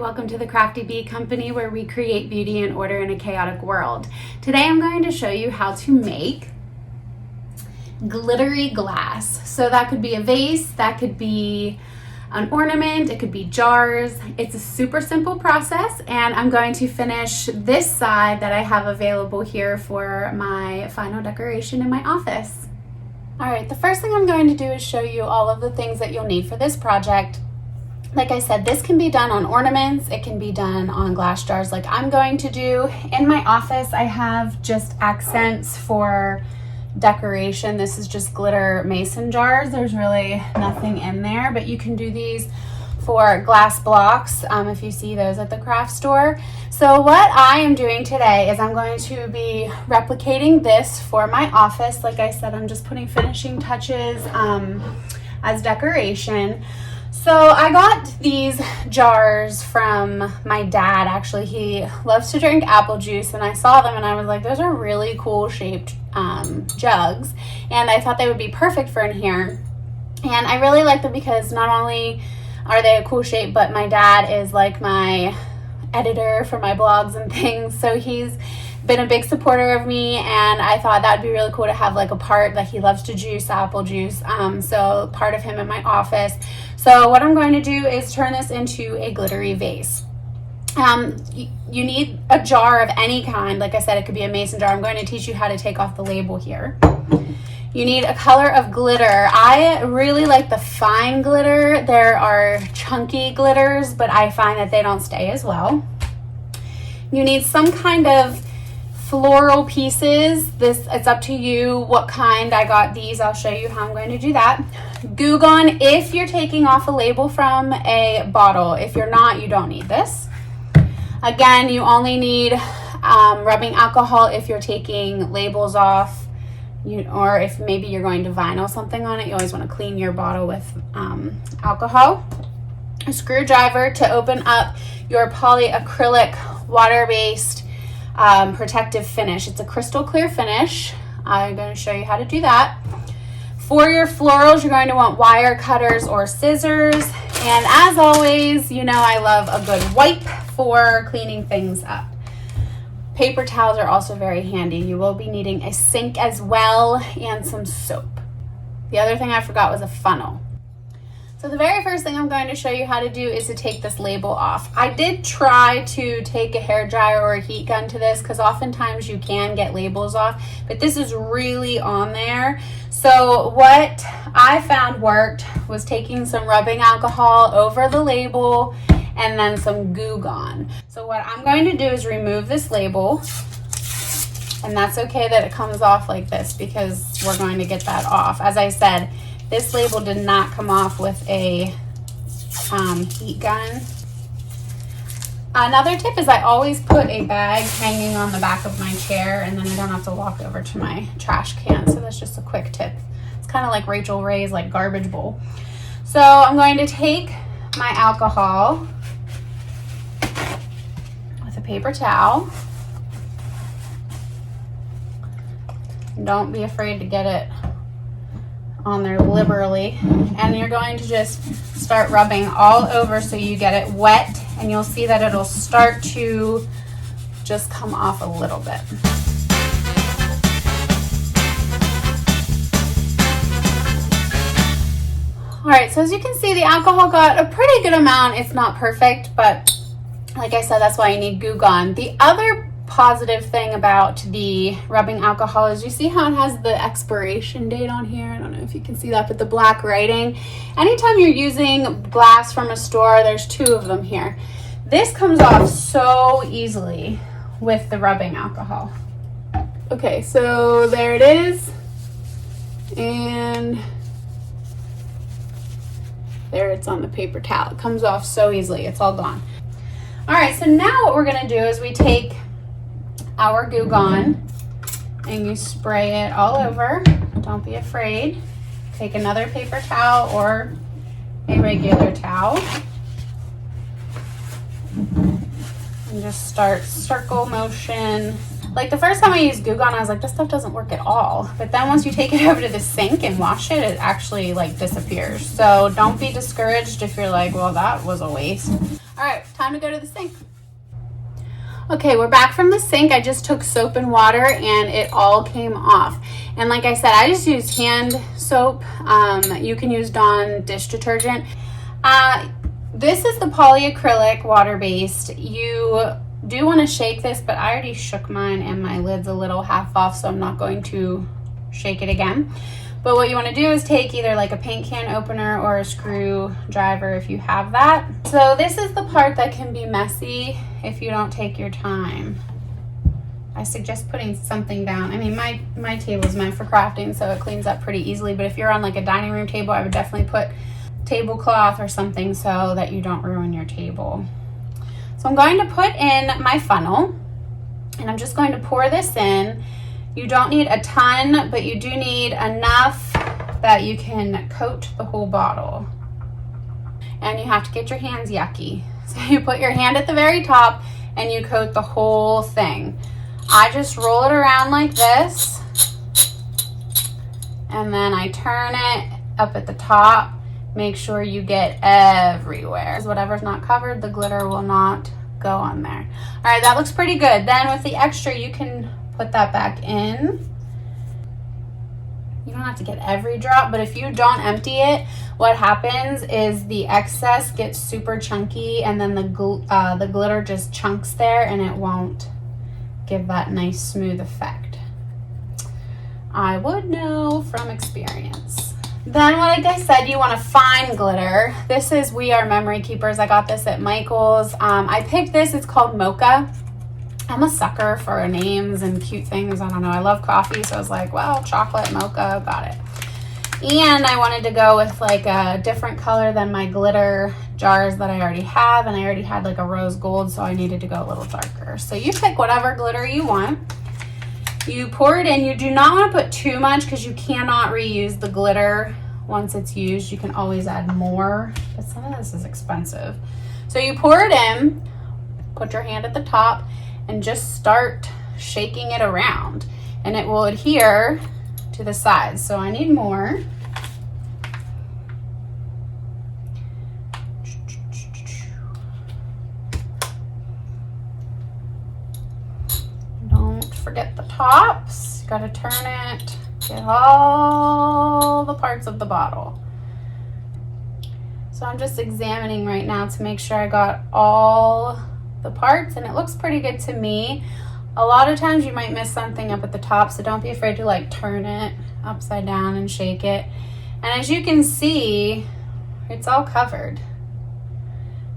Welcome to the Crafty Bee Company, where we create beauty and order in a chaotic world. Today I'm going to show you how to make glittery glass. So that could be a vase, that could be an ornament, it could be jars. It's a super simple process, and I'm going to finish this side that I have available here for my final decoration in my office. All right, the first thing I'm going to do is show you all of the things that you'll need for this project. Like I said, this can be done on ornaments, it can be done on glass jars like I'm going to do. In my office, I have just accents for decoration. This is just glitter mason jars. There's really nothing in there, but you can do these for glass blocks if you see those at the craft store. So what I am doing today is I'm going to be replicating this for my office. Like I said, I'm just putting finishing touches as decoration. So I got these jars from my dad. Actually, he loves to drink apple juice, and I saw them and I was like, those are really cool shaped jugs, and I thought they would be perfect for in here. And I really like them because not only are they a cool shape, but my dad is like my editor for my blogs and things, so he's been a big supporter of me, and I thought that would be really cool to have like a part that he loves to juice, apple juice, so part of him in my office. So what I'm going to do is turn this into a glittery vase. You need a jar of any kind. Like I said, it could be a mason jar. I'm going to teach you how to take off the label here. You need a color of glitter. I really like the fine glitter. There are chunky glitters, but I find that they don't stay as well. You need some kind of floral pieces. It's up to you what kind. I got these. I'll show you how I'm going to do that. Glue gun if you're taking off a label from a bottle. If you're not, you don't need this. Again, you only need rubbing alcohol if you're taking labels off, or if maybe you're going to vinyl something on it. You always want to clean your bottle with alcohol. A screwdriver to open up your polyacrylic water-based protective finish. It's a crystal clear finish. I'm going to show you how to do that. For your florals, you're going to want wire cutters or scissors. And as always, you know I love a good wipe for cleaning things up. Paper towels are also very handy. You will be needing a sink as well and some soap. The other thing I forgot was a funnel. So the very first thing I'm going to show you how to do is to take this label off. I did try to take a hair dryer or a heat gun to this because oftentimes you can get labels off, but this is really on there. So what I found worked was taking some rubbing alcohol over the label and then some Goo Gone. So what I'm going to do is remove this label, and that's okay that it comes off like this because we're going to get that off. As I said, this label did not come off with a heat gun. Another tip is I always put a bag hanging on the back of my chair, and then I don't have to walk over to my trash can. So that's just a quick tip. It's kind of like Rachel Ray's like garbage bowl. So I'm going to take my alcohol with a paper towel. Don't be afraid to get it on there liberally, and you're going to just start rubbing all over so you get it wet, and you'll see that it'll start to just come off a little bit. All right, so as you can see, the alcohol got a pretty good amount. It's not perfect, but like I said, that's why you need Goo Gone. The other positive thing about the rubbing alcohol is you see how it has the expiration date on here. I don't know if you can see that, but the black writing. Anytime you're using glass from a store, there's two of them here. This comes off so easily with the rubbing alcohol. Okay, so there it is, and there it's on the paper towel. It comes off so easily, it's all gone. All right, so now what we're gonna do is we take our Goo Gone and you spray it all over. Don't be afraid. Take another paper towel or a regular towel and just start circle motion. Like the first time I used Goo Gone, I was like, this stuff doesn't work at all. But then once you take it over to the sink and wash it, it actually like disappears. So don't be discouraged if you're like, well, that was a waste. All right, time to go to the sink. Okay, we're back from the sink. I just took soap and water and it all came off. And like I said, I just use hand soap. You can use Dawn dish detergent. This is the polyacrylic water-based. You do want to shake this, but I already shook mine and my lid's a little half off, so I'm not going to shake it again. But what you want to do is take either like a paint can opener or a screwdriver if you have that. So this is the part that can be messy if you don't take your time. I suggest putting something down. I mean, my table is meant for crafting, so it cleans up pretty easily. But if you're on like a dining room table, I would definitely put tablecloth or something so that you don't ruin your table. So I'm going to put in my funnel, and I'm just going to pour this in. You don't need a ton, but you do need enough that you can coat the whole bottle. And you have to get your hands yucky. So you put your hand at the very top and you coat the whole thing. I just roll it around like this, and then I turn it up at the top. Make sure you get everywhere. Whatever's not covered, the glitter will not go on there. All right, that looks pretty good. Then with the extra, you can put that back in. You don't have to get every drop, but if you don't empty it, what happens is the excess gets super chunky, and then the glitter just chunks there, and it won't give that nice smooth effect. I would know from experience. Then, like I said, you want a fine glitter. This is We Are Memory Keepers. I got this at Michael's. I picked this. It's called Mocha. I'm a sucker for names and cute things. I don't know. I love coffee, so I was like, well, chocolate, mocha, got it. And I wanted to go with like a different color than my glitter jars that I already have, and I already had like a rose gold, so I needed to go a little darker. So you pick whatever glitter you want. You pour it in. You do not want to put too much because you cannot reuse the glitter once it's used. You can always add more, but some of this is expensive. So you pour it in, put your hand at the top, and just start shaking it around, and it will adhere to the sides. So I need more. Don't forget the tops. You gotta turn it, get all the parts of the bottle. So I'm just examining right now to make sure I got all the parts, and it looks pretty good to me. A lot of times you might miss something up at the top, so don't be afraid to like turn it upside down and shake it. And as you can see, it's all covered.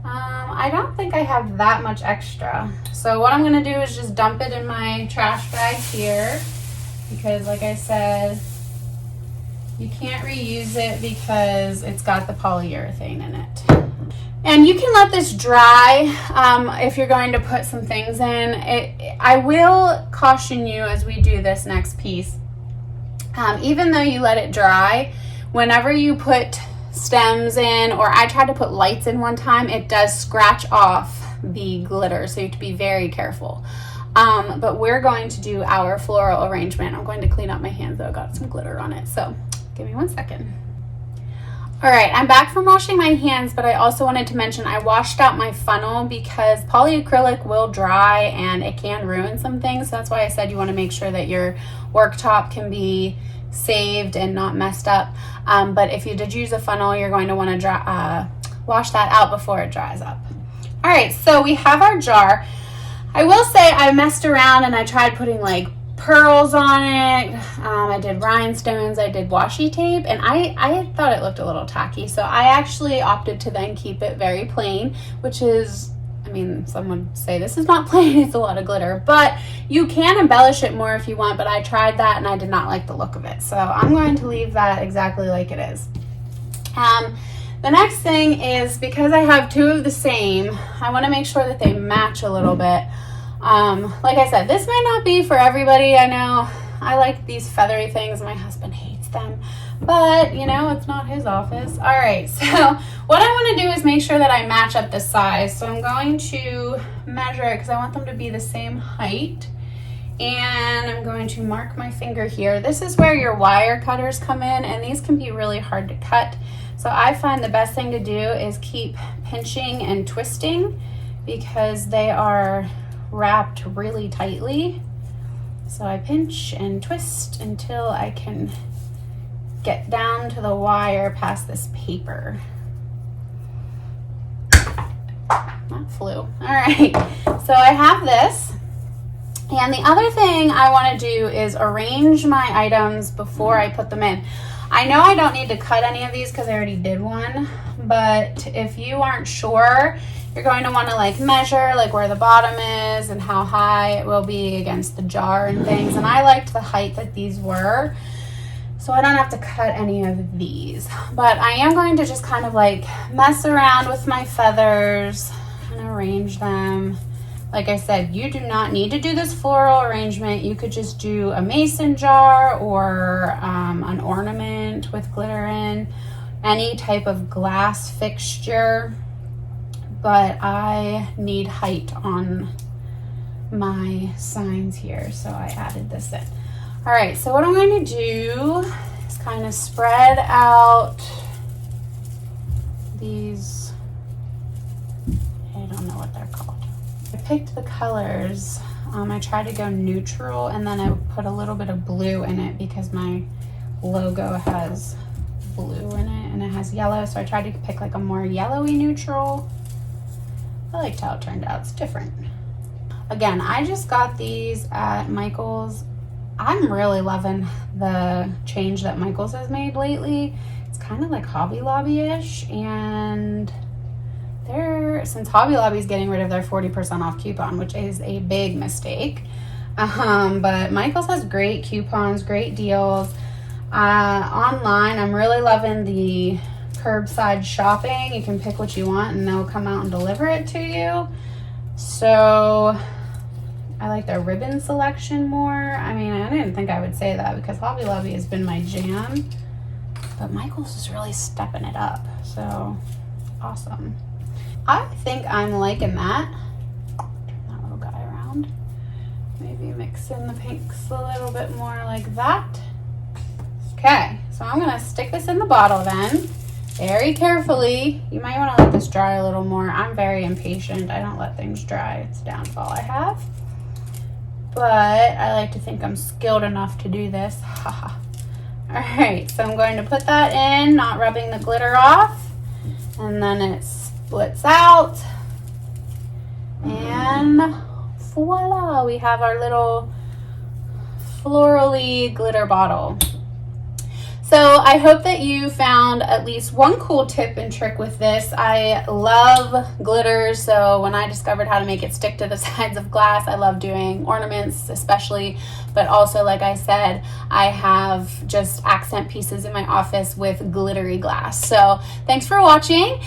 I don't think I have that much extra. So what I'm gonna do is just dump it in my trash bag here, because like I said, you can't reuse it because it's got the polyurethane in it. And you can let this dry if you're going to put some things in. I will caution you as we do this next piece. Even though you let it dry, whenever you put stems in, or I tried to put lights in one time, it does scratch off the glitter, so you have to be very careful. But we're going to do our floral arrangement. I'm going to clean up my hands though, got some glitter on it, so give me 1 second. All right, I'm back from washing my hands, but I also wanted to mention I washed out my funnel because polyacrylic will dry and it can ruin some things. So that's why I said you want to make sure that your worktop can be saved and not messed up. But if you did use a funnel, you're going to want to wash that out before it dries up. All right, so we have our jar. I will say I messed around and I tried putting like pearls on it. I did rhinestones, I did washi tape, and I thought it looked a little tacky. So I actually opted to then keep it very plain, which is, I mean, some would say this is not plain, it's a lot of glitter, but you can embellish it more if you want, but I tried that and I did not like the look of it. So I'm going to leave that exactly like it is. The next thing is, because I have two of the same, I want to make sure that they match a little bit. Like I said, this might not be for everybody. I know I like these feathery things. My husband hates them, but you know, it's not his office. All right, so what I want to do is make sure that I match up the size. So I'm going to measure it because I want them to be the same height. And I'm going to mark my finger here. This is where your wire cutters come in, and these can be really hard to cut. So I find the best thing to do is keep pinching and twisting because they are wrapped really tightly. So I pinch and twist until I can get down to the wire past this paper. That flew. All right, so I have this. And the other thing I want to do is arrange my items before I put them in. I know I don't need to cut any of these because I already did one, but if you aren't sure, you're going to want to like measure like where the bottom is and how high it will be against the jar and things. And I liked the height that these were, so I don't have to cut any of these. But I am going to just kind of like mess around with my feathers and arrange them. Like I said, you do not need to do this floral arrangement. You could just do a mason jar or an ornament with glitter in, any type of glass fixture. But I need height on my signs here, so I added this in. All right, so what I'm going to do is kind of spread out these, I don't know what they're called. I picked the colors. I tried to go neutral, and then I put a little bit of blue in it because my logo has blue in it and it has yellow, so I tried to pick like a more yellowy neutral. I liked how it turned out. It's different. Again, I just got these at Michael's. I'm really loving the change that Michael's has made lately. It's kind of like Hobby Lobby-ish, and since Hobby Lobby is getting rid of their 40% off coupon, which is a big mistake. But Michael's has great coupons, great deals. Online, I'm really loving the curbside shopping. You can pick what you want and they'll come out and deliver it to you. So I like their ribbon selection more. I mean, I didn't think I would say that because Hobby Lobby has been my jam, but Michael's is really stepping it up. So awesome. I think I'm liking that. Turn that little guy around. Maybe mix in the pinks a little bit more like that. Okay, so I'm gonna stick this in the bottle then, very carefully. You might wanna let this dry a little more. I'm very impatient. I don't let things dry. It's a downfall I have. But I like to think I'm skilled enough to do this. Haha. All right, so I'm going to put that in, not rubbing the glitter off. And then it splits out. And voila, we have our little florally glitter bottle. So I hope that you found at least one cool tip and trick with this. I love glitter, so when I discovered how to make it stick to the sides of glass, I love doing ornaments especially, but also, like I said, I have just accent pieces in my office with glittery glass. So thanks for watching.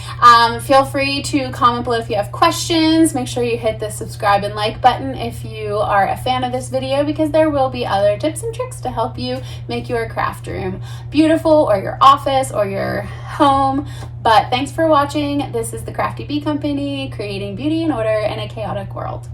Feel free to comment below if you have questions. Make sure you hit the subscribe and like button if you are a fan of this video, because there will be other tips and tricks to help you make your craft room beautiful, or your office, or your home. But thanks for watching. This is the Crafty Bee Company, creating beauty and order in a chaotic world.